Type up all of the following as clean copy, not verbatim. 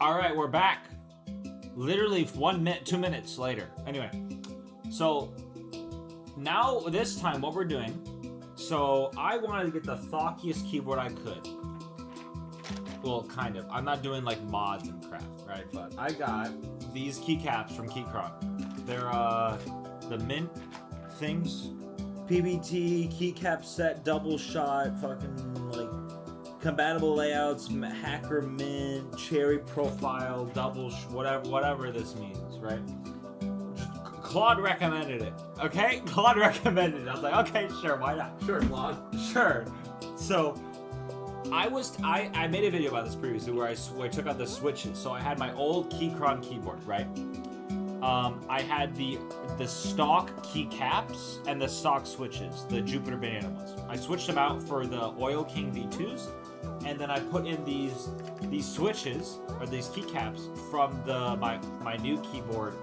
All right, we're back. Literally 2 minutes later. Anyway, so now this time what we're doing, so I wanted to get the thockiest keyboard I could. Well, kind of. I'm not doing like mods and crap, right? But I got these keycaps from Keychron. They're the mint things. PBT, keycap set, double shot, fucking like compatible layouts, hacker mint, cherry profile, double whatever this means, right? Claude recommended it, okay? Claude recommended it. I was like, okay, sure, why not? Sure, Claude. Sure. So I made a video about this previously where I took out the switches. So I had my old Keychron keyboard, right? I had the stock keycaps and the stock switches, the Jupiter Banana ones. I switched them out for the Oil King V2s, and then I put in these switches or these keycaps from my new keyboard,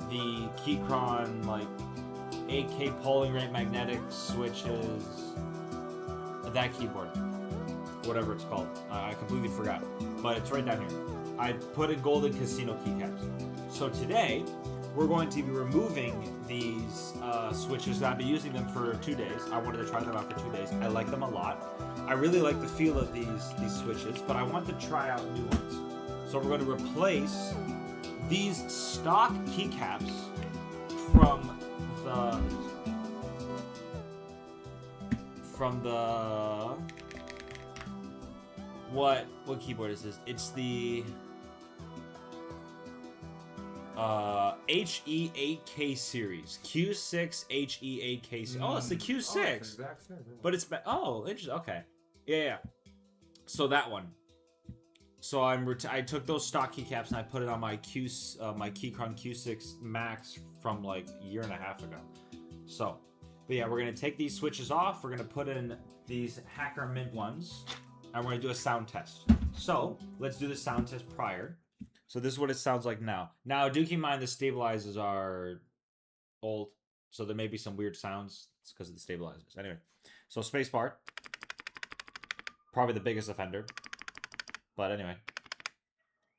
the Keychron like 8K polling rate magnetic switches. That keyboard, whatever it's called, I completely forgot, but it's right down here. I put in golden casino keycaps. So today, we're going to be removing these switches. I've been using them for 2 days. I wanted to try them out for 2 days. I like them a lot. I really like the feel of these switches, but I want to try out new ones. So we're going to replace these stock keycaps from the what keyboard is this? It's the HE8K series. Q6 HE8K series. Oh, it's the Q6. Oh, it's the exact same, yeah. But it's interesting. Okay. Yeah. So that one. So I took those stock keycaps and I put it on my Keychron Q6 Max from like a year and a half ago. So, but yeah, we're gonna take these switches off. We're gonna put in these Hacker Mint ones, and we're gonna do a sound test. So let's do the sound test prior. So this is what it sounds like now. Now, do keep in mind the stabilizers are old, so there may be some weird sounds. It's because of the stabilizers. Anyway, so spacebar, probably the biggest offender. But anyway,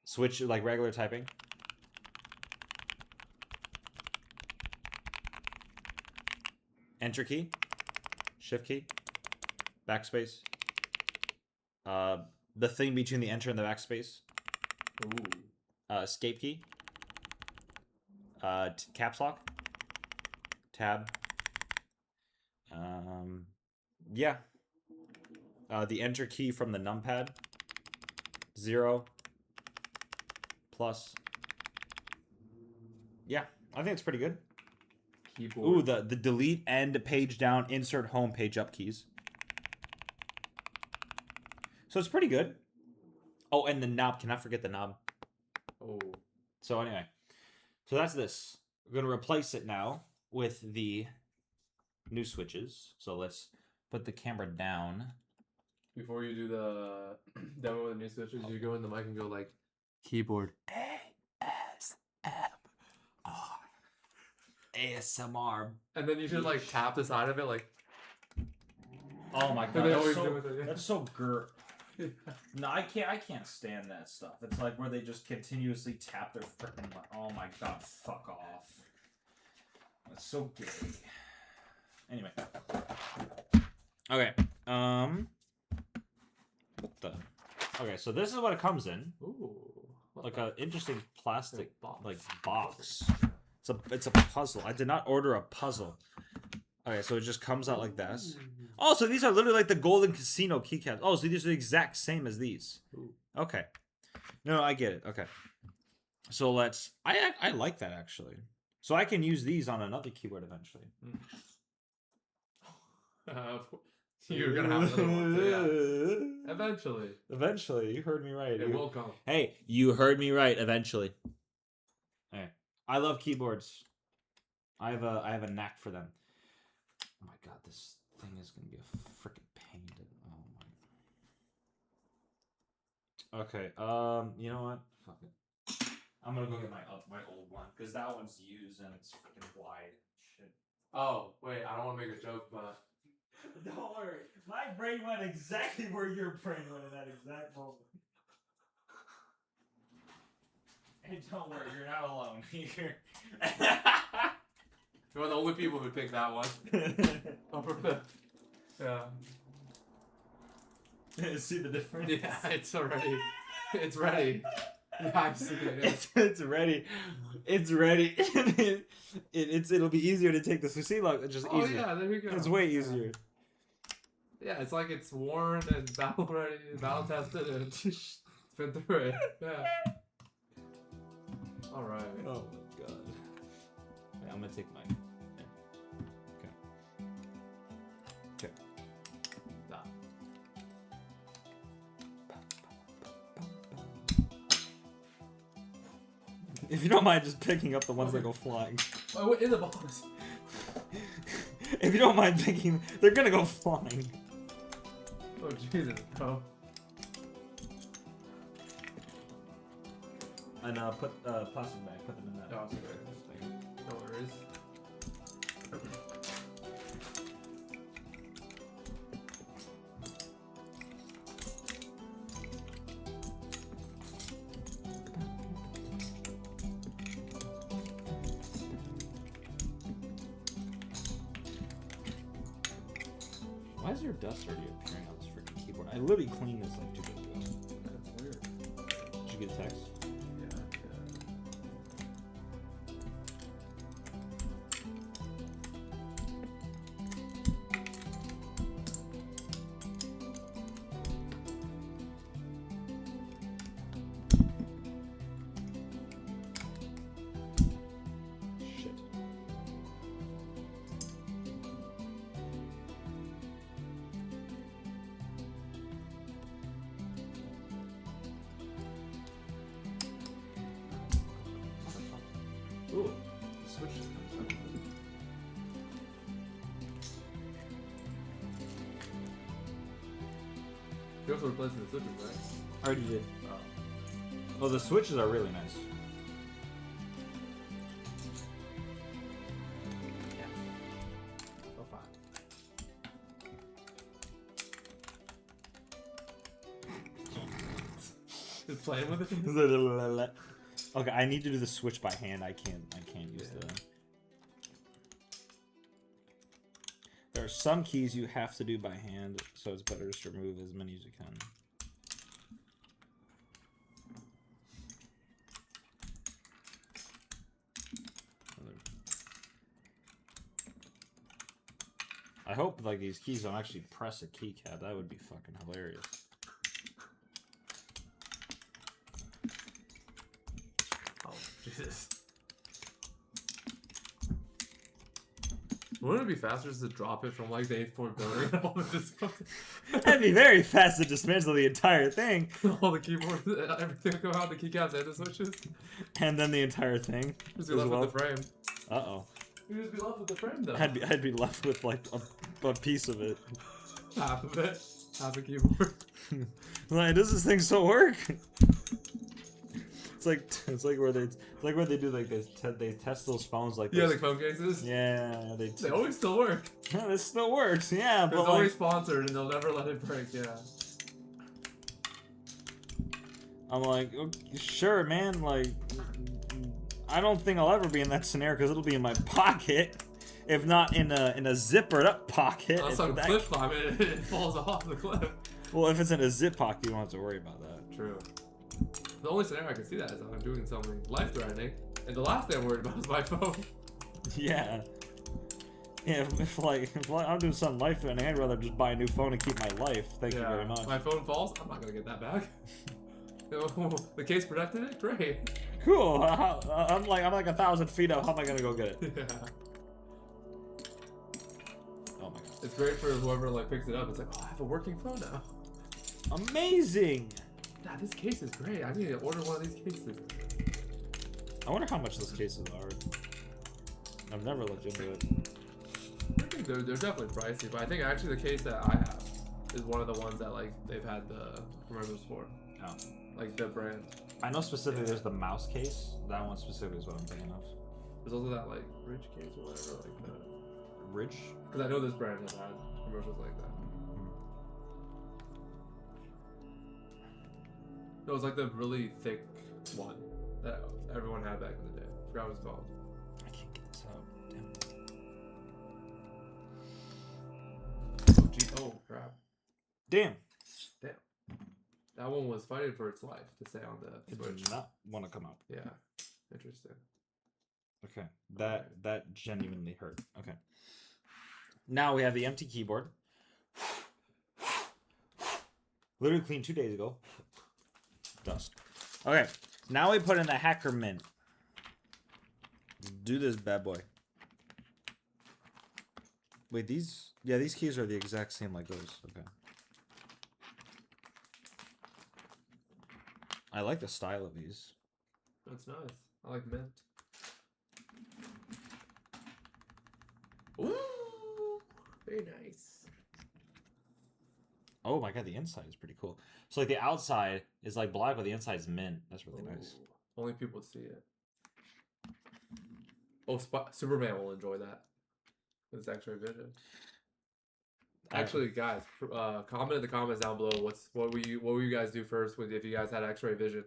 switch like regular typing. Enter key, shift key, backspace. The thing between the enter and the backspace. Ooh. Escape key. Caps lock. Tab. Yeah. The enter key from the numpad. 0. Plus. Yeah, I think it's pretty good. Keyboard. Ooh, the delete and page down, insert home, page up keys. So it's pretty good. Oh, and the knob. Cannot forget the knob. Oh. So anyway, so that's this. We're gonna replace it now with the new switches. So let's put the camera down. Before you do the demo with the new switches, you go in the mic and go like, keyboard. ASMR. And then you should like tap the side of it like. Oh my And god, they that's always so, do it, yeah. that's so No, I can't stand that stuff. It's like where they just continuously tap their freaking. Oh my god, fuck off. That's so gay. Anyway. Okay. What the? Okay, so this is what it comes in. Ooh. Like an interesting plastic box. like box. It's a puzzle. I did not order a puzzle. Okay, so it just comes out like this. Oh, so these are literally like the Golden Casino keycaps. Oh, so these are the exact same as these. Ooh. Okay. No, I get it. Okay. So let's. I like that actually. So I can use these on another keyboard eventually. You're gonna have another one. So yeah. Eventually. Eventually, you heard me right. It will come. Hey, you heard me right. Eventually. Hey, I love keyboards. I have a knack for them. Oh my god, this thing is gonna be a freaking pain to. Oh my. Okay. You know what? Fuck it. I'm gonna go get my old one because that one's used and it's freaking wide. Shit. Oh wait, I don't want to make a joke, but. Don't worry. My brain went exactly where your brain went in that exact moment. Hey, don't worry, you're not alone. You're We're the only people who picked that one. Yeah. See the difference? Yeah, it's already. It's ready. Yeah, I see it. It's ready. It's ready. It'll be easier to take this. You see, like, it's just Oh easier. yeah, there you go. It's way easier. Yeah, it's like it's worn and battle ready, battle tested, and it's been through it. Yeah. All right. Oh my god. Wait, I'm gonna take my. Okay. Okay. Nah. If you don't mind just picking up the ones that go flying. Oh, in the box. If you don't mind picking, they're gonna go flying. Oh Jesus, bro. And put plastic bag. Put them in that. Oh, sorry. No worries. Why is there dust already appearing on this freaking keyboard? I literally cleaned this like 2 days ago. That's weird. Did you get a text? Shit. Ooh, the switch just comes up. You also replacing the switches, right? I already did. Oh. Oh, the switches are really nice. Yeah. Oh, fine. Just playing with it? Okay, I need to do the switch by hand. I can't use the. There are some keys you have to do by hand, so it's better just to remove as many as you can. I hope like these keys don't actually press a keycap. That would be fucking hilarious. Oh, Jesus. Wouldn't it be faster just to drop it from like the 8th floor building and all of this That'd be very fast to dismantle the entire thing. all the keyboards, everything would go out, the keycaps and the switches? And then the entire thing. Just be left with the frame. Uh-oh. You'd just be left with the frame though. I'd be left with like a piece of it. Half of it. Half a keyboard. Like, does this thing still work? It's like where they do like they test those phones like Yeah, those. like phone cases. Yeah, They always still work. Yeah, this still works. Yeah, It's but always like, sponsored and they'll never let it break. Yeah. I'm like, okay, sure, man. Like, I don't think I'll ever be in that scenario because it'll be in my pocket, if not in a zippered up pocket. Unless I'm cliff climbing and it falls off the cliff. Well, if it's in a zip pocket, you don't have to worry about that. True. The only scenario I can see that is if I'm doing something life-threatening, and the last thing I'm worried about is my phone. Yeah. Yeah, if I'm doing something life-threatening, I'd rather just buy a new phone and keep my life. Thank you very much. My phone falls, I'm not gonna get that back. The case protected it? Great. Cool. I'm like 1,000 feet up. How am I gonna go get it? Yeah. Oh my god. It's great for whoever like picks it up. It's like, oh, I have a working phone now. Amazing. Nah, this case is great. I need to order one of these cases. I wonder how much those cases are. I've never looked into it. I think they're definitely pricey, but I think actually the case that I have is one of the ones that like they've had the commercials for. Oh. Like the brand. I know specifically there's the mouse case. That one specifically is what I'm thinking of. There's also that like Ridge case or whatever, like the Ridge? Because I know this brand has had commercials like that. No, it's like the really thick one. that everyone had back in the day. Forgot what it's called. I can't get this out. Damn. Oh, gee. Oh, crap. Damn. Damn. That one was fighting for its life to stay on the It Switch. did not want to come out. Yeah. Interesting. Okay. That genuinely hurt. Okay. Now we have the empty keyboard. Literally cleaned 2 days ago. Dust. Okay. Now we put in the hacker mint. Do this bad boy. Wait, these keys are the exact same like those. Okay. I like the style of these. That's nice. I like mint. Ooh, very nice. Oh my god, the inside is pretty cool. So like the outside is like black, but the inside is mint. That's really nice. Only people see it. Oh, Superman will enjoy that with his X-ray vision. Actually, guys, comment in the comments down below. What will you guys do first if you guys had X-ray vision?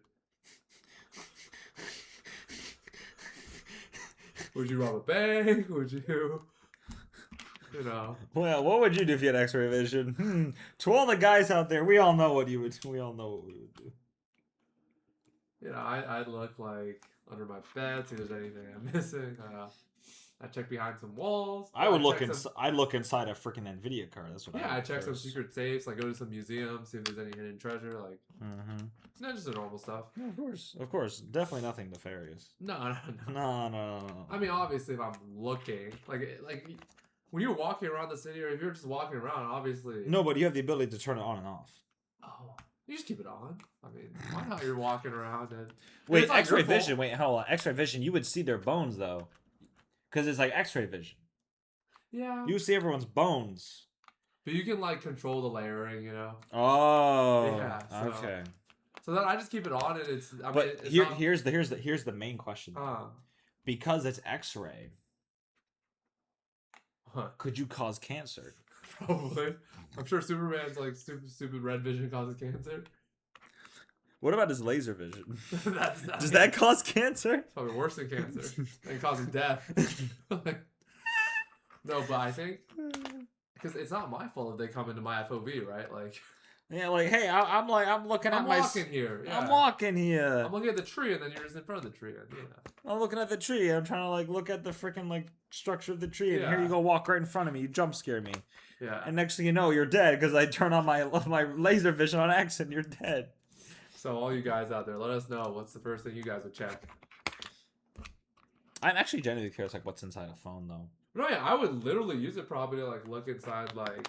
Would you rob a bank? Would you? You know. Well, what would you do if you had X-ray vision? To all the guys out there, we all know what you would. We all know what we would do. You know, I'd look like under my bed, see if there's anything I'm missing. I check behind some walls. I would look I'd look inside a freaking Nvidia card. That's what. Yeah, I check some secret safes. Like go to some museums, see if there's any hidden treasure. Like, not just the normal stuff. Yeah, of course, definitely nothing nefarious. No. No. I mean, obviously, if I'm looking, like when you're walking around the city, or if you're just walking around, obviously. No, but you have the ability to turn it on and off. Oh, you just keep it on. I mean, why not? You're walking around and wait, X-ray vision. Wait, hold on. X-ray vision. You would see their bones though, because it's like X-ray vision. Yeah. You see everyone's bones. But you can like control the layering, you know. Oh. Yeah. So, okay. So then I just keep it on, and it's. I mean, But it's not, here's the main question. Because it's X-ray. Could you cause cancer? Probably. I'm sure Superman's like stupid red vision causes cancer. What about his laser vision? Does that cause cancer? It's probably worse than cancer. And causes death. No, but I think because it's not my fault if they come into my FOV, right? Like. Yeah, like, hey, I'm looking at my. I'm walking here. Yeah. I'm walking here. I'm looking at the tree, and then you're just in front of the tree. And, yeah. I'm looking at the tree. I'm trying to like look at the freaking like structure of the tree, and Yeah. here you go, walk right in front of me. You jump scare me, Yeah. and next thing you know, you're dead because I turn on my laser vision on accident. You're dead. So all you guys out there, let us know what's the first thing you guys would check. I'm actually genuinely curious, like, what's inside a phone though. No, yeah, I would literally use it probably to like look inside like.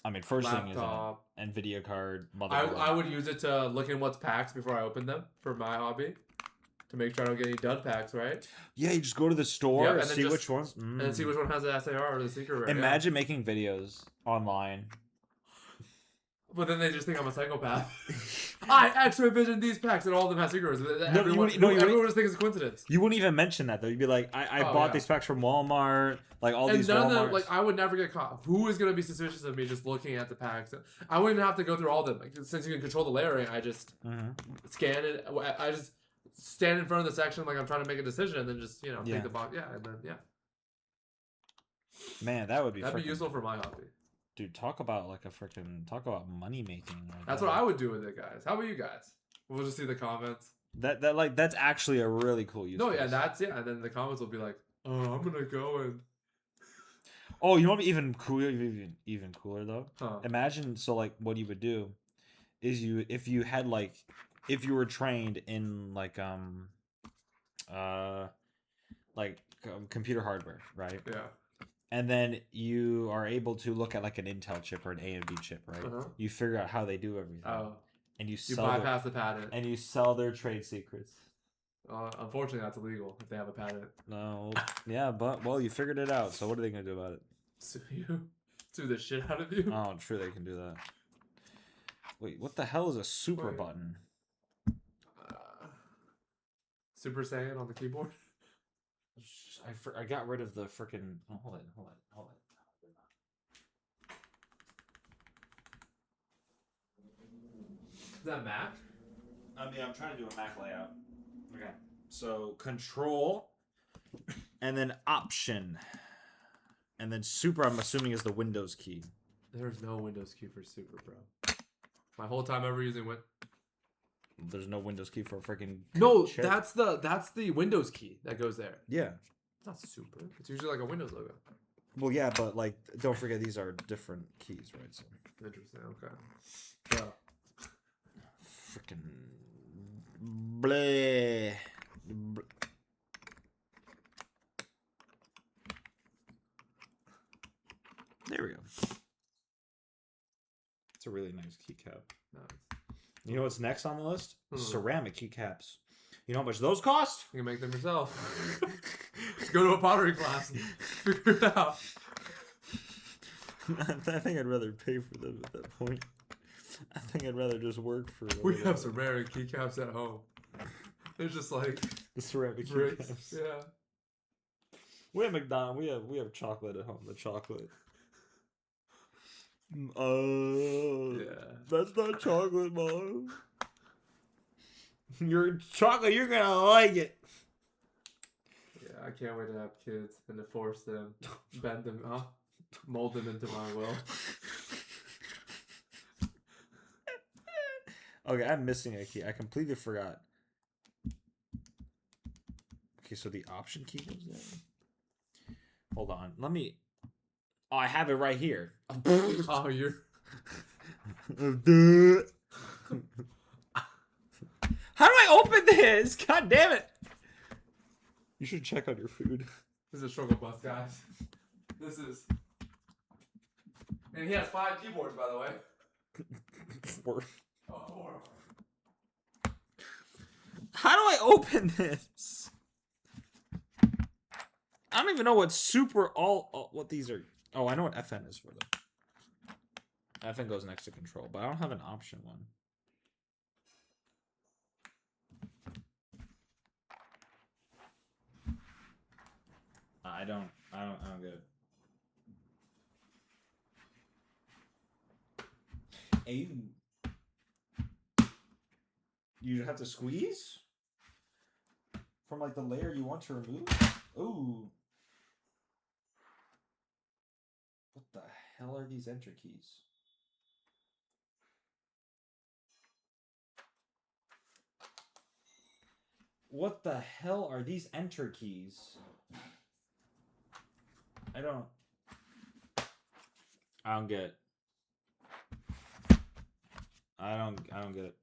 I mean, first laptop. thing is NVIDIA card, motherboard. I would use it to look in what's packs before I open them for my hobby. To make sure I don't get any dud packs, right? Yeah, you just go to the store and see just, which ones. And then see which one has the SAR or the secret rare. Imagine making videos online. But then they just think I'm a psychopath. I X-ray vision these packs and all of them have secret rares. Everyone just thinks it's a coincidence. You wouldn't even mention that though. You'd be like, I bought these packs from Walmart. Like all these Walmarts. None of them, like I would never get caught. Who is gonna be suspicious of me just looking at the packs? I wouldn't have to go through all of them. Like, since you can control the layering, I just scan it. I just stand in front of the section like I'm trying to make a decision, and then just take the box. Yeah, and then Man, that'd be useful for my hobby. Dude, talk about money making. Like that's what I would do with it, guys. How about you guys? We'll just see the comments. That's actually a really cool use. No, yeah, and then the comments will be like, oh, I'm gonna go and. Oh, you know what? Even cooler though. Huh. Imagine what you would do is if you were trained in computer hardware, right? Yeah. And then you are able to look at like an Intel chip or an AMD chip, right? You figure out how they do everything. Oh. And you bypass the patent. And you sell their trade secrets. Unfortunately, that's illegal if they have a patent. No. Yeah, but you figured it out. So what are they gonna do about it? Sue you? Sue the shit out of you? Oh, true. They can do that. Wait, what the hell is a super button? Super Saiyan on the keyboard. I got rid of the freaking. Oh, hold it. Is that Mac? I'm trying to do a Mac layout. Okay. So Control, and then Option, and then Super. I'm assuming is the Windows key. There's no Windows key for Super, bro. My whole time ever using There's no Windows key for a freaking. No, chip. that's the Windows key that goes there. Yeah. It's not Super. It's usually like a Windows logo. Well, yeah, but like, don't forget these are different keys, right? So. Interesting. Okay. So. Freaking. Bleh. There we go. It's a really nice keycap. Nice. You know what's next on the list? Ceramic keycaps. You know how much those cost? You can make them yourself. Just go to a pottery class and figure it out. I think I'd rather pay for them at that point. I think I'd rather just work for. We have ceramic keycaps at home. They're just like the ceramic bricks. keycaps. Yeah. We have McDonald's. We have chocolate at home. The chocolate. Yeah. That's not chocolate, Mom. Your chocolate, you're gonna like it. Yeah, I can't wait to have kids and to force them, bend them up, mold them into my will. Okay, I'm missing a key. I completely forgot. Okay, so the Option key goes there. Hold on. Let me. Oh, I have it right here. Oh, you're. How do I open this? God damn it! You should check on your food. This is a struggle bus, guys. This is. And he has 5 keyboards, by the way. 4. Oh, 4. How do I open this? I don't even know what what these are. Oh, I know what FN is for them. FN goes next to Control, but I don't have an Option one. I don't get it. You have to squeeze from like the layer you want to remove. Ooh. What the hell are these enter keys? What the hell are these enter keys? I don't get it. I don't get it.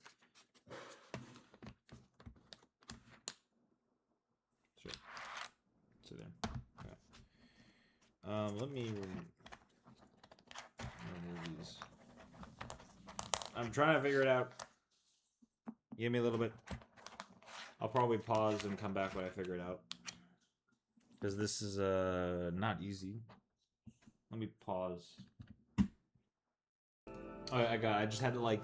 Sure. So there. Okay. Let me remove these. I'm trying to figure it out. Give me a little bit. I'll probably pause and come back when I figure it out. Because this is not easy. Let me pause. Oh, I got it. I just had to like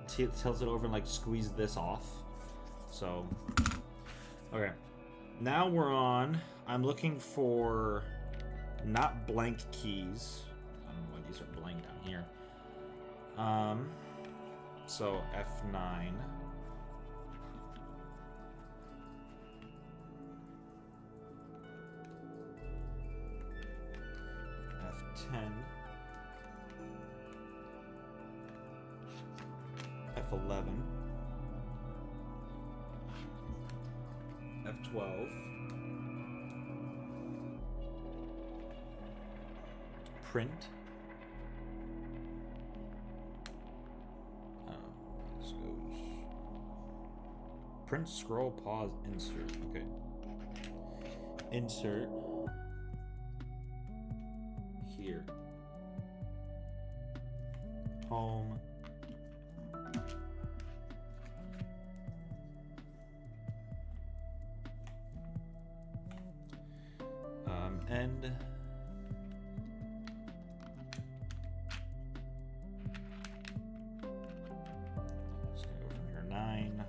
tilt it over and like squeeze this off. So, okay. Now we're on. I'm looking for not blank keys. I don't know why these are blank down here. So F9. F10. F11. F12. Print. This goes. Print, scroll, pause, insert. Okay. Insert. Here. Home. End. Just gonna go from here. 9.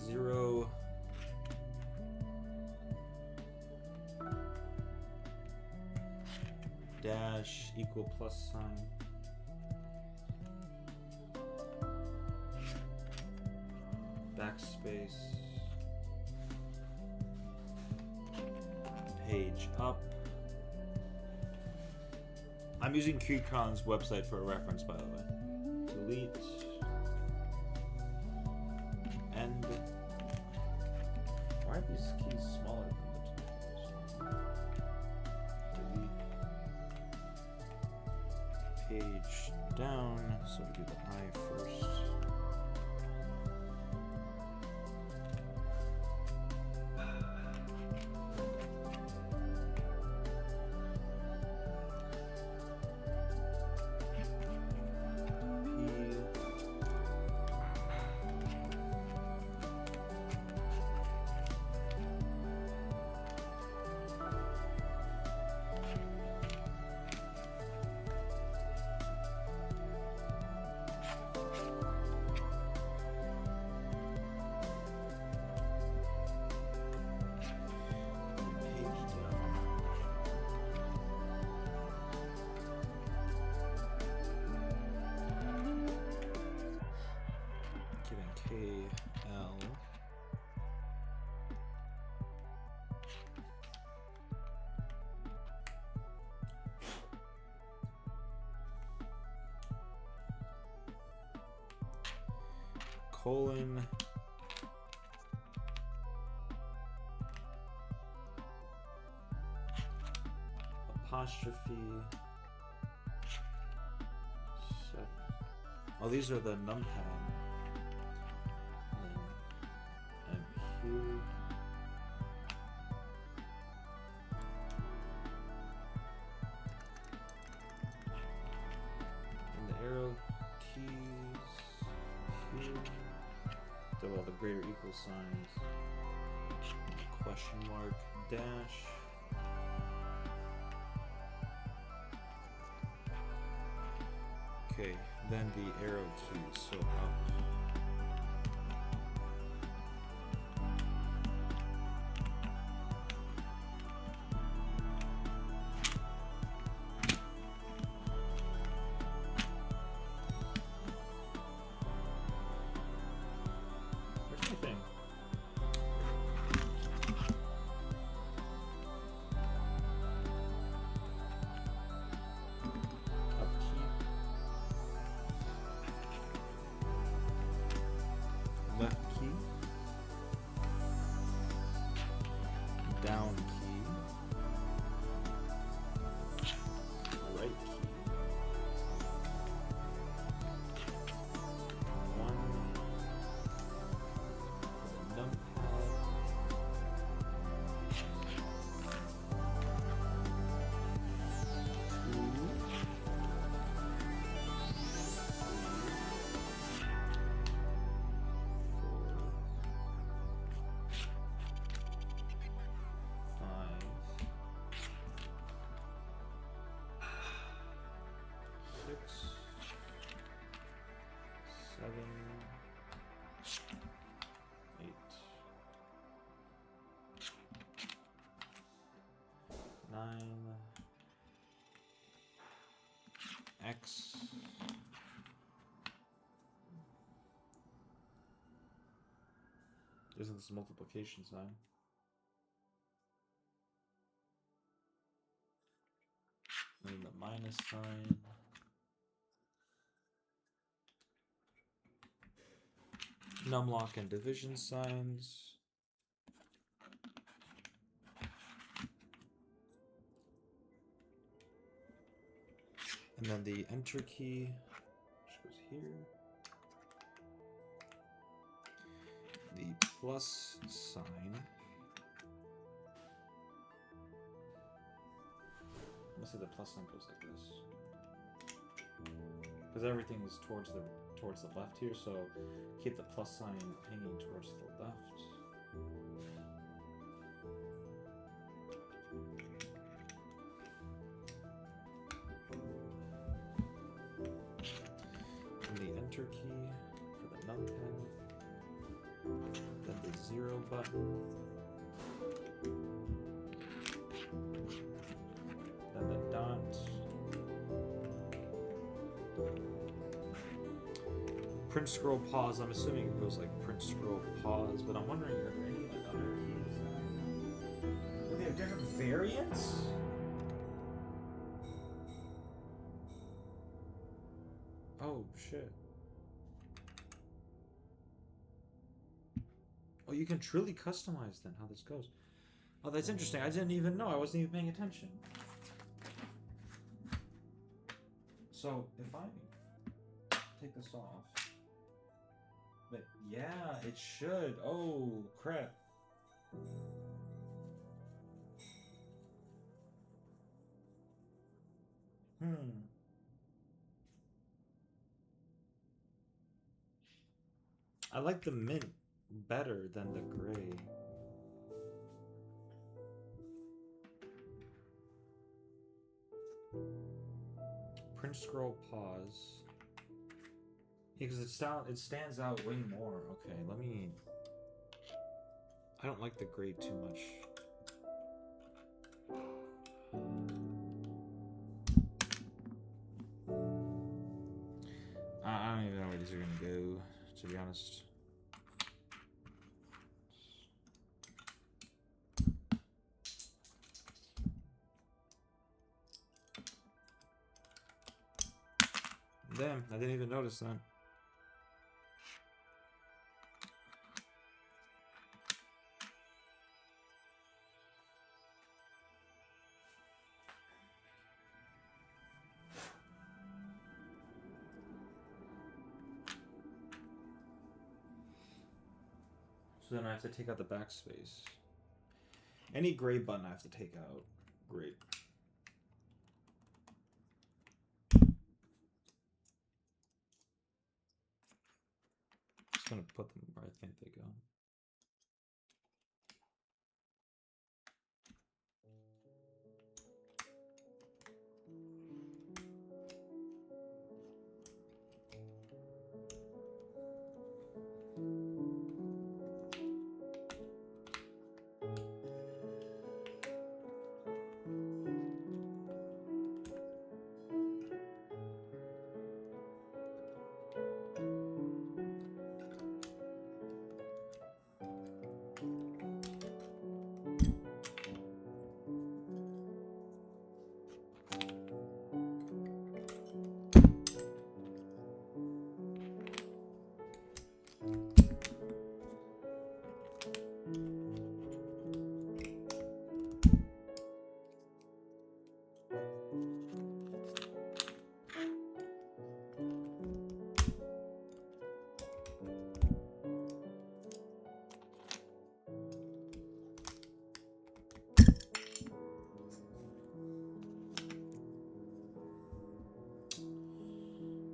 Zero. dash equal plus sign. Backspace. Page up. I'm using Keychron's website for a reference, by the way. Delete. End. Why are these keys smaller than the top? Delete. Page down. So we do the I first. Colon. Apostrophe. Set. Oh, these are the numpad. And here. And the arrow keys here. All the greater equal signs, question mark, dash, okay, then the arrow keys, so up. Down key, right key, 1, numpad, 7, 8, 9, X, isn't this a multiplication sign? And the minus sign. Numlock and division signs. And then the enter key, which goes here. The plus sign. Let's say the plus sign goes like this. Because everything is towards the left here, so keep the plus sign hanging towards the left. And the enter key for the numpad. Then the 0 button. Then the dot. Print, scroll, pause. I'm assuming it goes like print, scroll, pause, but I'm wondering, are there any like other keys? Are there different variants? Oh shit. Oh, you can truly customize then how this goes. Oh, that's interesting. I didn't even know. I wasn't even paying attention. So if I take this off, but yeah, it should. Oh crap. I like the mint better than the gray. Print, scroll, pause. Yeah, because it stands out way more. Okay, let me. I don't like the gray too much. I don't even know where these are gonna go, to be honest. Damn, I didn't even notice that. So then I have to take out the backspace. Any gray button I have to take out. Great. Just gonna put them where I think they go.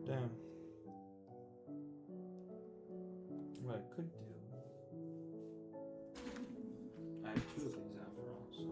Damn. What I could do. I have two of these after all, so.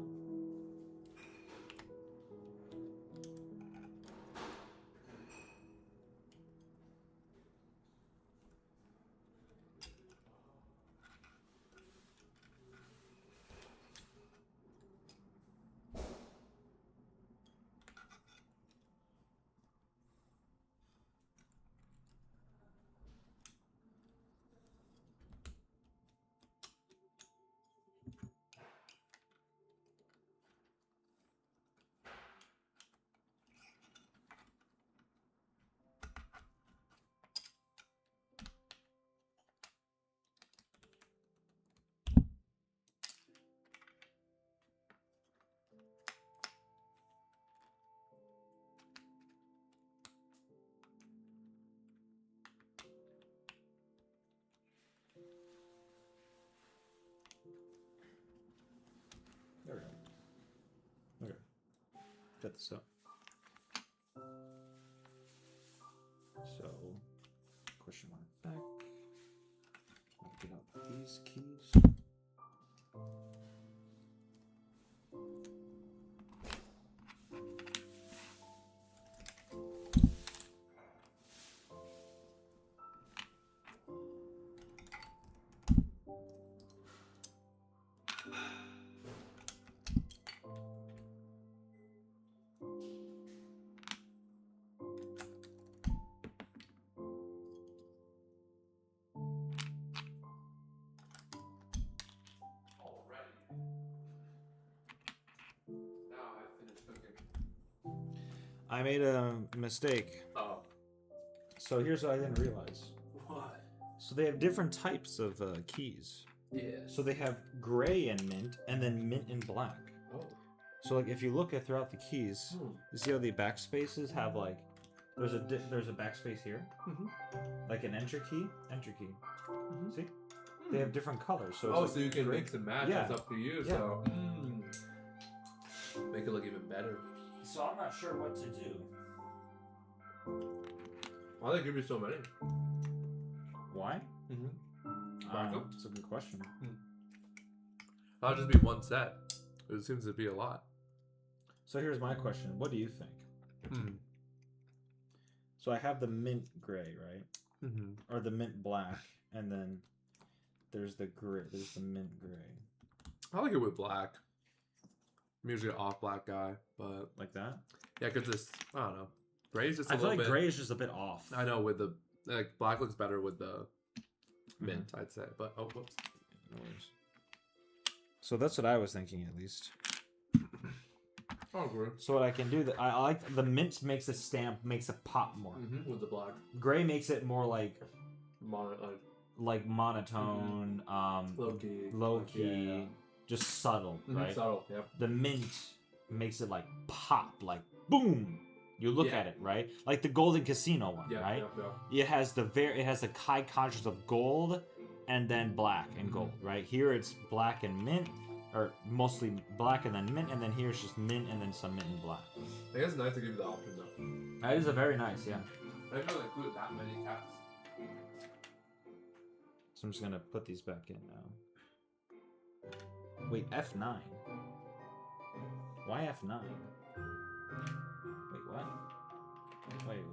There we go. Okay. Got this up. So, question mark back. I'll get out these keys. Now I finished cooking. I made a mistake. Oh. So here's what I didn't realize. What? So they have different types of keys. Yeah. So they have gray and mint, and then mint and black. Oh. So like if you look at throughout the keys, you see how the backspaces have like there's a backspace here, like an enter key. See, they have different colors. So it's like so you can mix and match. Yeah. It's up to you. Yeah. So make it look even better. So I'm not sure what to do. Why they give you so many? Why? Backup? It's a good question. That'll just be one set. It seems to be a lot. So here's my question: what do you think? So I have the mint gray, right? Or the mint black, and then there's the gray. There's the mint gray. I like it with black. I'm usually an off black guy, but Like that? yeah, because this I don't know. Gray's just a I feel little like bit. gray is just a bit off. I know with the like black looks better with the mint, I'd say. But oh, whoops. No worries. So that's what I was thinking, at least. I agree. So what I can do, I like the mint makes a stamp, makes it pop more. With the black. Gray makes it more like monotone, low key, just subtle, right? Subtle, yeah. The mint makes it like pop, like boom. You look at it, right? Like the Golden Casino one, right? Yeah. It has the high contrast of gold and then black and gold, right? Here it's black and mint, or mostly black and then mint, and then here it's just mint and then some mint and black. I think it's nice to give you the option though. That is a very nice, yeah. I didn't know they included that many caps. So I'm just gonna put these back in now. Wait, F9. Why F9? Wait, what? Wait.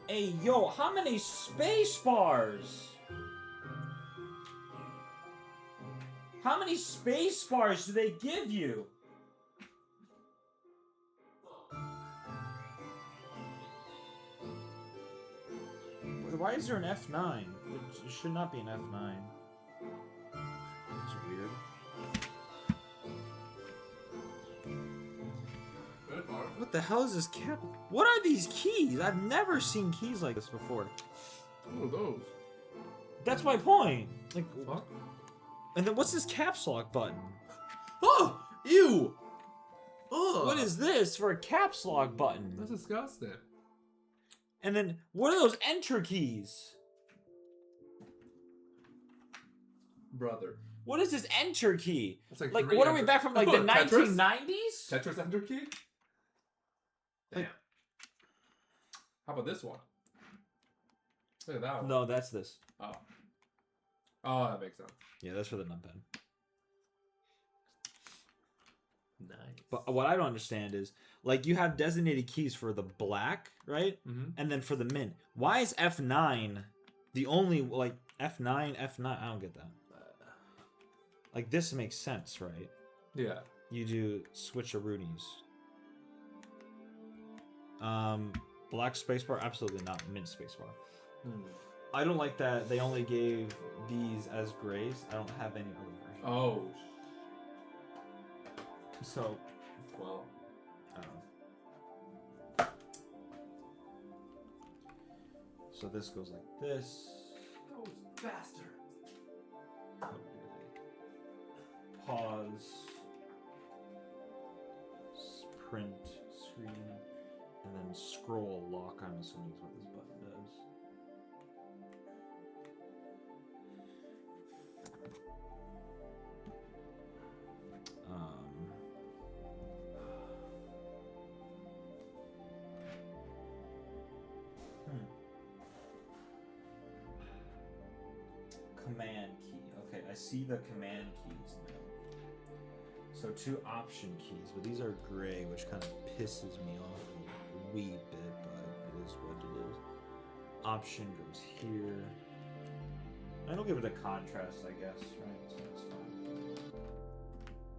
Hey, yo, how many space bars? How many space bars do they give you? Why is there an F9? It should not be an F9. It's weird. What the hell is this cap? What are these keys? I've never seen keys like this before. What are those? That's my point. Like, Fuck. and then what's this caps lock button? Oh! Ew! Ugh! What is this for a caps lock button? That's disgusting. And then what are those enter keys? Brother. What is this enter key? It's Like, three what are we enter- back from, like, the What, Tetris? 1990s? Tetris enter key? Damn. Like- How about this one? Look at that one. No, that's this. Oh. Oh, that makes sense. Yeah, that's for the numpad. Nice. But what I don't understand is, like, you have designated keys for the black, right? And then for the mint. Why is F9 the only, like, F9? I don't get that. Like, this makes sense, right? Yeah. You do switcheroonies. Black spacebar? Absolutely not. Mint spacebar. I don't like that they only gave these as grays. I don't have any other gray. Oh. So, Well. I don't know. So this goes like this. Those bastards. Pause. Print screen. And then scroll lock, I'm assuming is what this button does. Command key. Okay, I see the command keys now. So 2 option keys, but these are gray, which kind of pisses me off a wee bit, but it is what it is. Option goes here. I don't give it a contrast, I guess, right? So that's fine.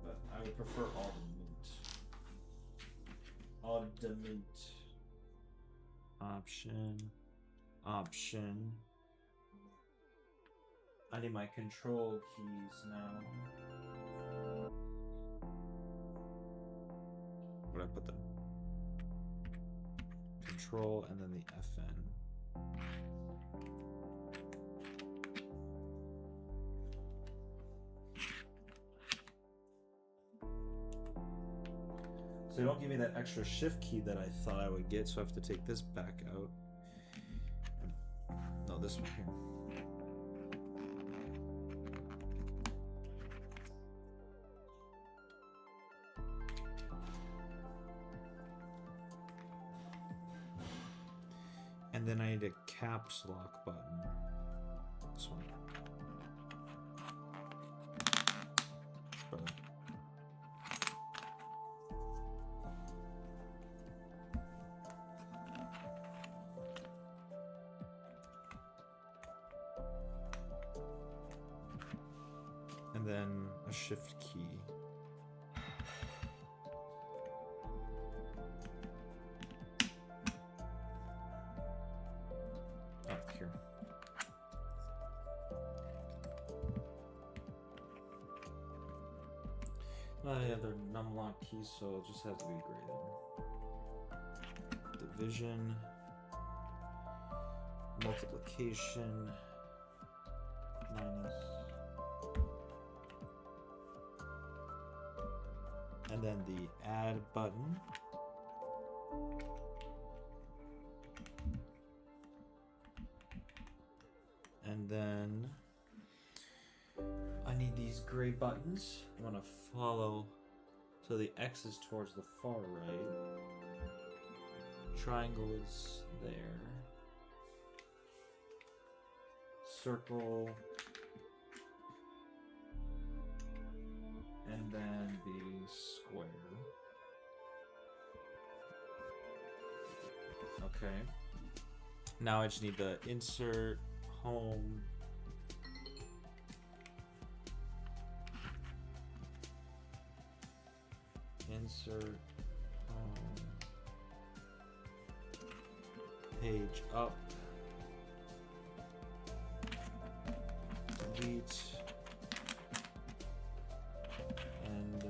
But I would prefer all the mint. All the mint. Option. I need my control keys now. Where'd I put them? Control and then the FN. So they don't give me that extra shift key that I thought I would get, so I have to take this back out. No, this one here. And then I need a caps lock button. This one. Brother. And then a shift key. Up here. Yeah, they're numlock keys, so it just has to be gray then. Division. Multiplication. Minus. And then the add button. And then I need these gray buttons. I want to follow. So the X is towards the far right. Triangle is there. Circle. And then the square. Okay. Now I just need the insert, home. Insert, home. Page up. Delete. And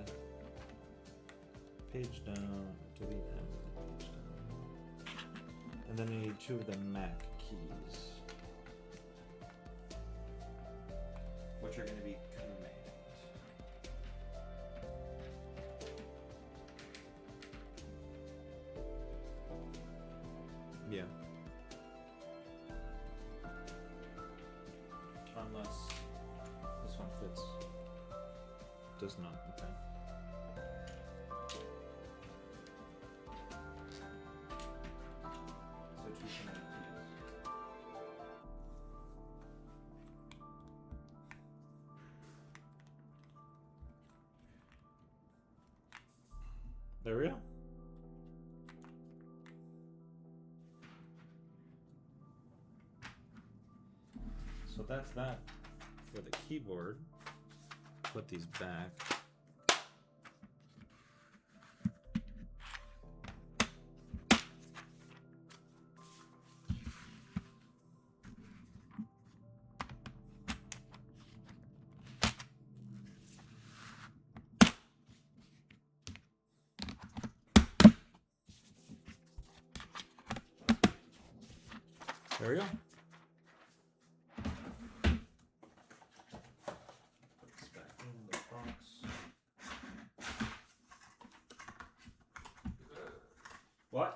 page down, delete and page down. And then I need 2 of the Mac keys, which are going to be command. Yeah. Unless this one fits. Does not, okay. So 2 command keys. There we go. So that's that for the keyboard. Put these back. There we go. Put this back in the box. What?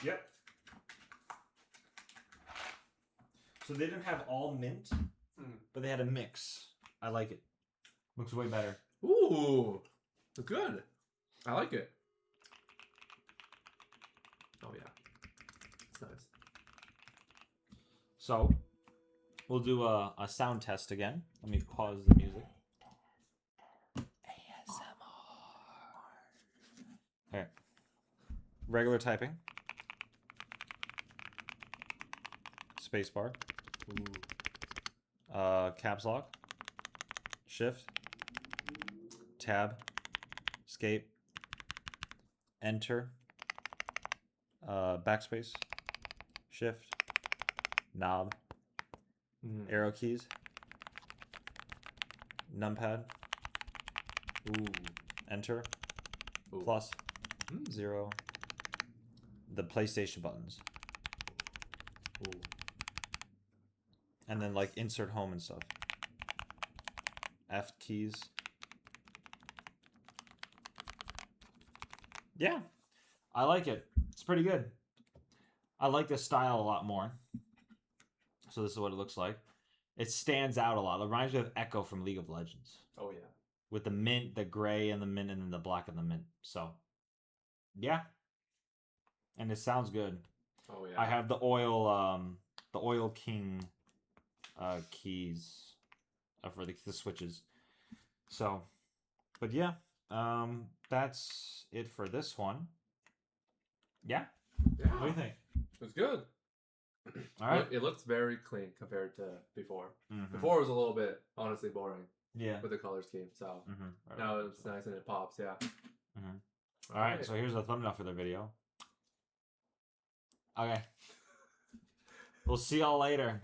Yep. So they didn't have all mint, but they had a mix. I like it. Looks way better. Ooh, it's good. I like it. Oh yeah, it's nice. So we'll do a sound test again. Let me pause the music. ASMR. Okay. Regular typing. Spacebar. Caps lock. Shift. Tab. Escape. Enter. backspace, shift, knob, arrow keys, numpad, enter, plus, 0, the PlayStation buttons. And then like insert home and stuff. F keys. Yeah, I like it. It's pretty good. I like this style a lot more. So this is what it looks like. It stands out a lot. It reminds me of Echo from League of Legends. Oh yeah. With the mint, the gray, and the mint, and then the black and the mint. So, yeah. And it sounds good. Oh yeah. I have the Oil King keys for the switches. So, but yeah, that's it for this one. Yeah. Yeah. What do you think? It was good. All right. It looks very clean compared to before. Mm-hmm. Before it was a little bit, honestly, boring. Yeah. With the color scheme. So Right, now it's nice and it pops. Yeah. All right. So here's the thumbnail for the video. Okay. We'll see y'all later.